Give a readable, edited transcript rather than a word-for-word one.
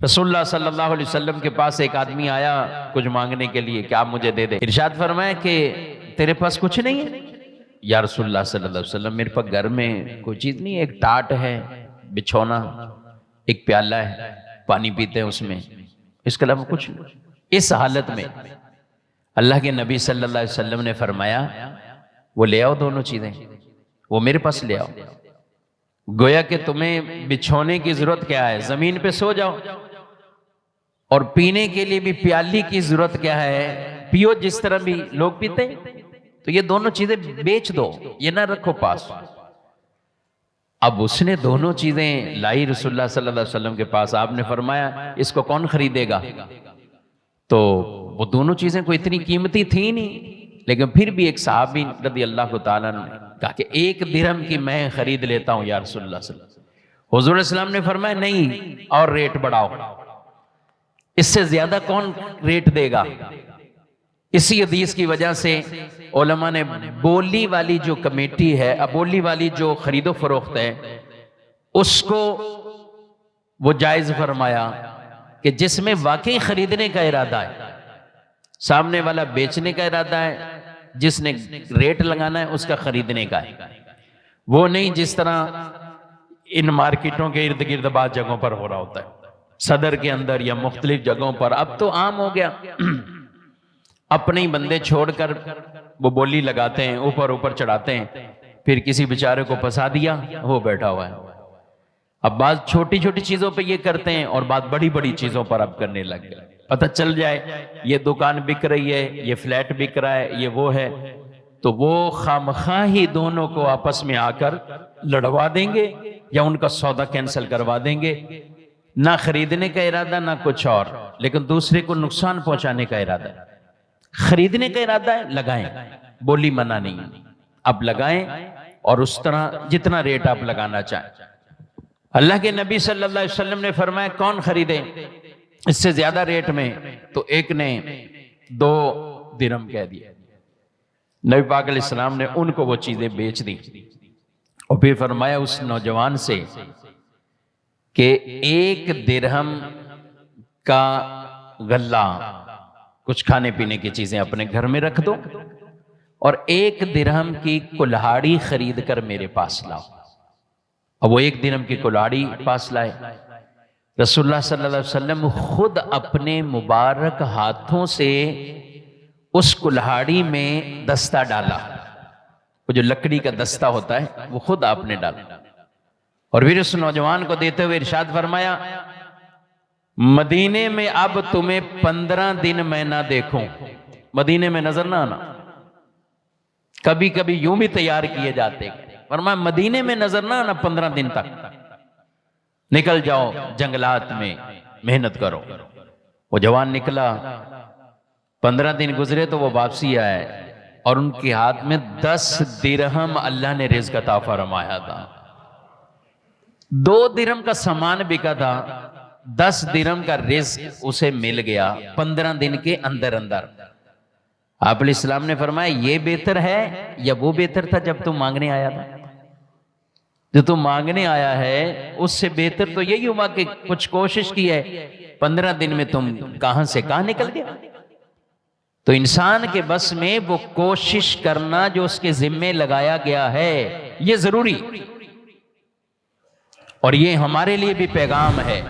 رسول اللہ صلی اللہ علیہ وسلم کے پاس ایک آدمی آیا کچھ مانگنے کے لیے کہ آپ مجھے دے دیں. ارشاد فرمایا کہ تیرے پاس کچھ نہیں ہے؟ یا رسول اللہ صلی اللہ علیہ وسلم میرے پاس گھر میں کوئی چیز نہیں ہے، ایک ٹاٹ ہے، بچھونا، ایک پیالہ ہے، پانی پیتے ہیں اس میں، اس کے علاوہ کچھ نہیں. اس حالت میں اللہ کے نبی صلی اللہ علیہ وسلم نے فرمایا وہ لے آؤ دونوں چیزیں، وہ میرے پاس لے آؤ. گویا کہ تمہیں بچھونے کی ضرورت کیا ہے؟ زمین پہ سو جاؤ. اور پینے کے لیے بھی پیالی کی ضرورت کیا ہے؟ پیو جس طرح بھی لوگ پیتے ہیں. تو یہ دونوں چیزیں بیچ دو، یہ نہ رکھو پاس. اب اس نے دونوں چیزیں لائی رسول اللہ صلی اللہ علیہ وسلم کے پاس. آپ نے فرمایا اس کو کون خریدے گا؟ تو وہ دونوں چیزیں کوئی اتنی قیمتی تھی نہیں، لیکن پھر بھی ایک صحابی رضی اللہ تعالیٰ نے کہا کہ 1 درہم کی میں خرید لیتا ہوں یا رسول اللہ صلی اللہ علیہ وسلم. حضور علیہ السلام نے فرمایا نہیں، اور ریٹ بڑھاؤ، اس سے زیادہ کون ریٹ دے گا؟ اسی حدیث کی وجہ سے علماء نے بولی والی جو کمیٹی ہے، بولی والی جو خرید و فروخت ہے، اس کو وہ جائز فرمایا کہ جس میں واقعی خریدنے کا ارادہ ہے، سامنے والا بیچنے کا ارادہ ہے، جس نے ریٹ لگانا ہے اس کا خریدنے کا ہے. وہ نہیں جس طرح ان مارکیٹوں کے ارد گرد بعض جگہوں پر ہو رہا ہوتا ہے، صدر کے اندر یا مختلف جگہوں پر. اب تو عام ہو گیا، اپنے ہی بندے چھوڑ کر وہ بولی لگاتے ہیں، اوپر چڑھاتے ہیں، پھر کسی بیچارے کو پھنسا دیا، وہ بیٹھا ہوا ہے. اب بعض چھوٹی چھوٹی چیزوں پہ یہ کرتے ہیں اور بعض بڑی بڑی چیزوں پر اب کرنے لگ گئے. پتہ چل جائے یہ دکان بک رہی ہے، یہ فلیٹ بک رہا ہے، یہ وہ ہے، تو وہ خامخواہ ہی دونوں کو آپس میں آ کر لڑوا دیں گے یا ان کا سودا کینسل کروا دیں گے. نہ خریدنے کا ارادہ نہ کچھ اور، لیکن دوسرے کو نقصان پہنچانے کا ارادہ ہے. خریدنے کا ارادہ ہے لگائیں، بولی منع نہیں، اب لگائیں اور اس طرح جتنا ریٹ آپ لگانا چاہیں. اللہ کے نبی صلی اللہ علیہ وسلم نے فرمایا کون خریدے اس سے زیادہ ریٹ میں؟ تو ایک نے 2 درہم کہہ دیا. نبی پاک علیہ السلام نے ان کو وہ چیزیں بیچ دی اور پھر فرمایا اس نوجوان سے کہ 1 درہم کا غلہ کچھ کھانے پینے کی چیزیں اپنے گھر میں رکھ دو اور 1 درہم کی کلہاڑی خرید کر میرے پاس لاؤ. اب وہ 1 درہم کی کلہاڑی پاس لائے. رسول اللہ صلی اللہ علیہ وسلم خود اپنے مبارک ہاتھوں سے اس کلہاڑی میں دستہ ڈالا. وہ جو لکڑی کا دستہ ہوتا ہے وہ خود آپ نے ڈالا اور پھر اس نوجوان کو دیتے ہوئے ارشاد فرمایا مدینے میں اب تمہیں 15 دن میں نہ دیکھوں. مدینے میں نظر نہ آنا. کبھی کبھی یوں بھی تیار کیے جاتے، فرمایا مدینے میں نظر نہ آنا 15 دن تک، نکل جاؤ جنگلات میں محنت کرو. وہ جوان نکلا، 15 دن گزرے تو وہ واپسی آئے اور ان کے ہاتھ میں 10 درہم اللہ نے رزق عطا فرمایا تھا. 2 درہم کا سامان بکا تھا، 10 درہم کا رزق اسے مل گیا 15 دن کے اندر اندر. آپ علیہ السلام نے فرمایا یہ بہتر ہے یا وہ بہتر تھا جب تم مانگنے آیا تھا؟ جو تم مانگنے آیا ہے اس سے بہتر تو یہی ہوا کہ کچھ کوشش کی ہے، 15 دن میں تم کہاں سے کہاں نکل گیا. تو انسان کے بس میں وہ کوشش کرنا جو اس کے ذمے لگایا گیا ہے یہ ضروری، اور یہ ہمارے لیے بھی پیغام ہے.